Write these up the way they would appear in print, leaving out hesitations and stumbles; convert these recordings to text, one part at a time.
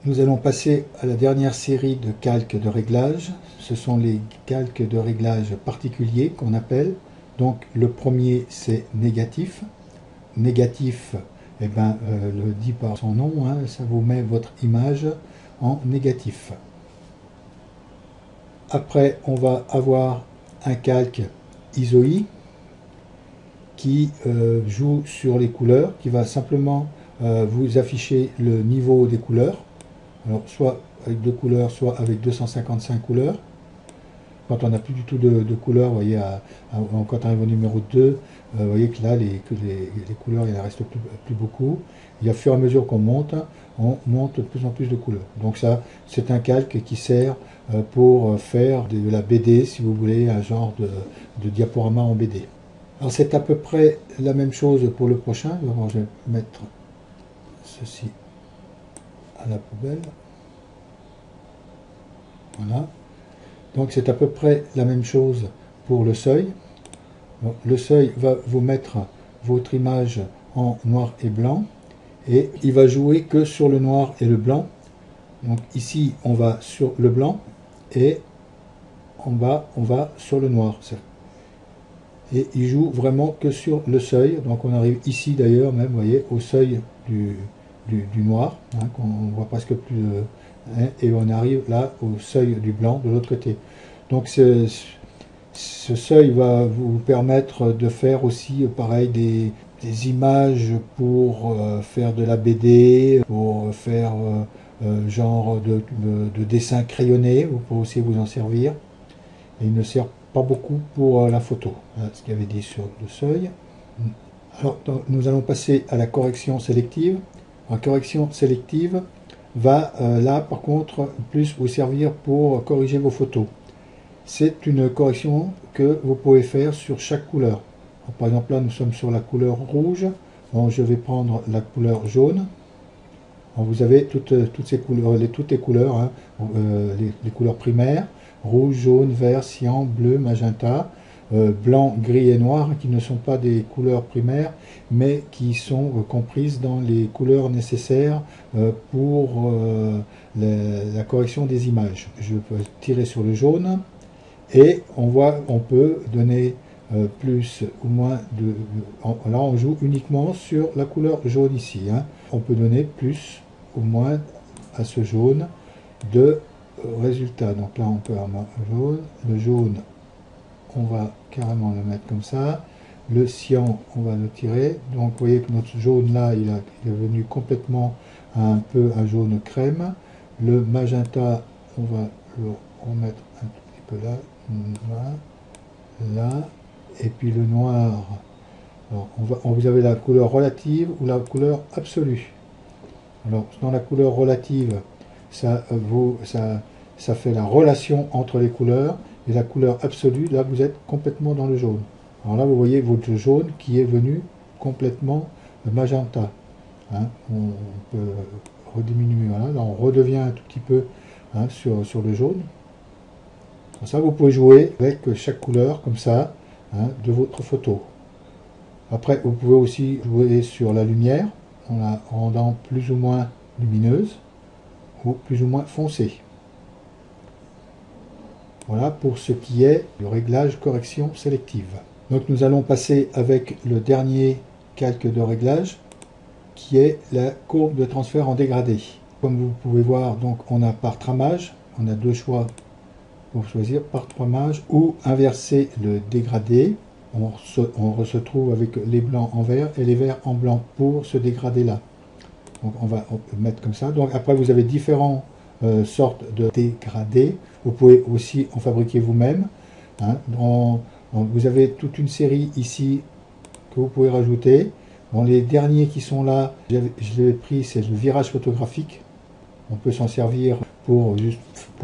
Nous allons passer à la dernière série de calques de réglage. Ce sont les calques de réglage particuliers qu'on appelle. Donc le premier c'est négatif. Négatif, eh ben, le dit par son nom, hein, ça vous met votre image en négatif. Après on va avoir un calque ISOI qui joue sur les couleurs, qui va simplement vous afficher le niveau des couleurs. Alors, soit avec 2 couleurs, soit avec 255 couleurs. Quand on n'a plus du tout de couleurs, vous voyez, quand on arrive au numéro 2, vous voyez que là, les couleurs, il ne reste plus beaucoup. Et au fur et à mesure qu'on monte, on monte de plus en plus de couleurs. Donc ça, c'est un calque qui sert pour faire de la BD, si vous voulez, un genre de diaporama en BD. Alors c'est à peu près la même chose pour le prochain. Alors, je vais mettre ceci à la poubelle. Voilà. Donc c'est à peu près la même chose pour le seuil. Donc, le seuil va vous mettre votre image en noir et blanc et il va jouer que sur le noir et le blanc. Donc ici on va sur le blanc et en bas on va sur le noir. Et il joue vraiment que sur le seuil. Donc on arrive ici d'ailleurs même, vous voyez, au seuil du noir, hein, qu'on voit presque plus, et on arrive là au seuil du blanc de l'autre côté. Donc ce seuil va vous permettre de faire aussi pareil des images pour faire de la BD, pour faire genre de dessin crayonné, vous pouvez aussi vous en servir. Et il ne sert pas beaucoup pour la photo, voilà ce qu'il y avait dit sur le seuil. Alors nous allons passer à la correction sélective. La correction sélective va là par contre plus vous servir pour corriger vos photos. C'est une correction que vous pouvez faire sur chaque couleur. Alors, par exemple là nous sommes sur la couleur rouge. Bon, je vais prendre la couleur jaune. Alors, vous avez toutes ces couleurs, toutes les couleurs, hein, les couleurs primaires, rouge, jaune, vert, cyan, bleu, magenta, blanc, gris et noir, qui ne sont pas des couleurs primaires, mais qui sont comprises dans les couleurs nécessaires pour la correction des images. Je peux tirer sur le jaune et on peut donner plus ou moins là on joue uniquement sur la couleur jaune ici, hein. On peut donner plus ou moins à ce jaune de résultats. Donc là on peut avoir jaune, le jaune on va carrément le mettre comme ça, le cyan on va le tirer, donc vous voyez que notre jaune là il est venu complètement un peu à jaune crème, le magenta on va le remettre un petit peu là, là, et puis le noir, alors vous avez la couleur relative ou la couleur absolue. Alors dans la couleur relative, ça fait la relation entre les couleurs, et la couleur absolue, là vous êtes complètement dans le jaune. Alors là vous voyez votre jaune qui est venu complètement magenta, hein. On peut rediminuer, voilà. Là on redevient un tout petit peu, hein, sur le jaune. Comme ça vous pouvez jouer avec chaque couleur comme ça, hein, de votre photo. Après vous pouvez aussi jouer sur la lumière en la rendant plus ou moins lumineuse ou plus ou moins foncée. Voilà pour ce qui est du réglage correction sélective. Donc nous allons passer avec le dernier calque de réglage qui est la courbe de transfert en dégradé. Comme vous pouvez voir, donc on a par tramage, on a deux choix pour choisir, par tramage ou inverser le dégradé. On se trouve avec les blancs en vert et les verts en blanc pour ce dégradé là. Donc on peut mettre comme ça. Donc après vous avez différentes sortes de dégradés. Vous pouvez aussi en fabriquer vous-même, hein. Vous avez toute une série ici que vous pouvez rajouter. Bon, les derniers qui sont là, je l'ai pris, c'est le virage photographique. On peut s'en servir pour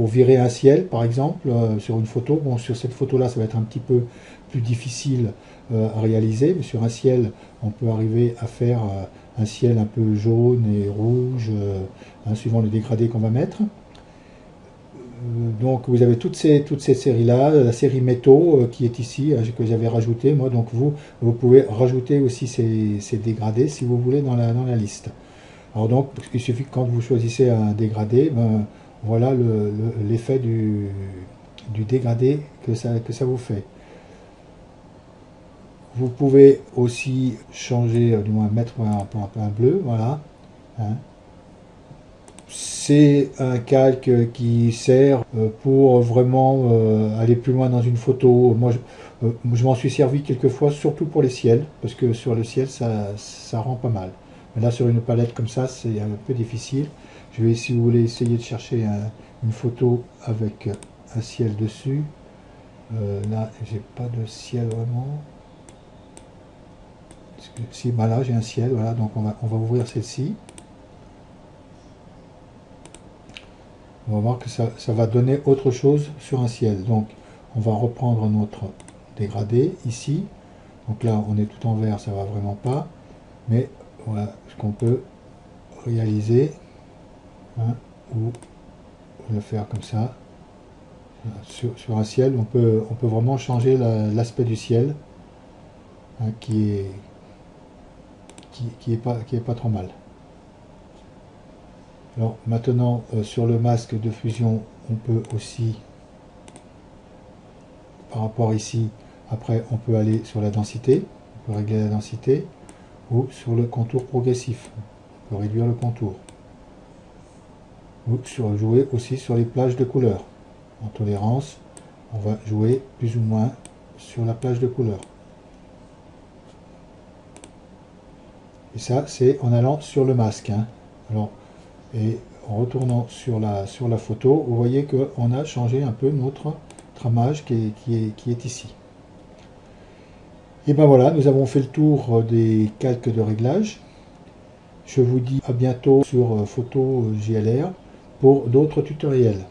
virer un ciel, par exemple, sur une photo. Bon, sur cette photo-là, ça va être un petit peu plus difficile à réaliser, mais sur un ciel, on peut arriver à faire un ciel un peu jaune et rouge, hein, suivant le dégradé qu'on va mettre. Donc vous avez toutes ces séries-là, la série métaux qui est ici, que j'avais rajouté moi, donc vous pouvez rajouter aussi ces dégradés si vous voulez dans la liste. Alors donc il suffit que quand vous choisissez un dégradé, ben, voilà l'effet du dégradé que ça vous fait. Vous pouvez aussi changer, du moins mettre un bleu, voilà. Hein. C'est un calque qui sert pour vraiment aller plus loin dans une photo. Moi, je m'en suis servi quelquefois, surtout pour les ciels, parce que sur le ciel, ça rend pas mal. Mais là, sur une palette comme ça, c'est un peu difficile. Je vais, si vous voulez, essayer de chercher une photo avec un ciel dessus. Là, j'ai pas de ciel vraiment. Si, bah là, j'ai un ciel, voilà, donc on va ouvrir celle-ci. On va voir que ça va donner autre chose sur un ciel. Donc, on va reprendre notre dégradé ici. Donc là, on est tout en vert, ça va vraiment pas. Mais voilà ce qu'on peut réaliser. Hein, ou le faire comme ça. Sur un ciel, on peut vraiment changer l'aspect du ciel, hein, qui est pas trop mal. Alors maintenant, sur le masque de fusion, on peut aussi, par rapport ici, après on peut aller sur la densité, on peut régler la densité, ou sur le contour progressif, on peut réduire le contour. Ou jouer aussi sur les plages de couleurs. En tolérance, on va jouer plus ou moins sur la plage de couleurs. Et ça, c'est en allant sur le masque. Hein. Alors, et en retournant sur la photo, vous voyez qu'on a changé un peu notre tramage qui est ici. Et ben voilà, nous avons fait le tour des calques de réglage. Je vous dis à bientôt sur Photo GLR pour d'autres tutoriels.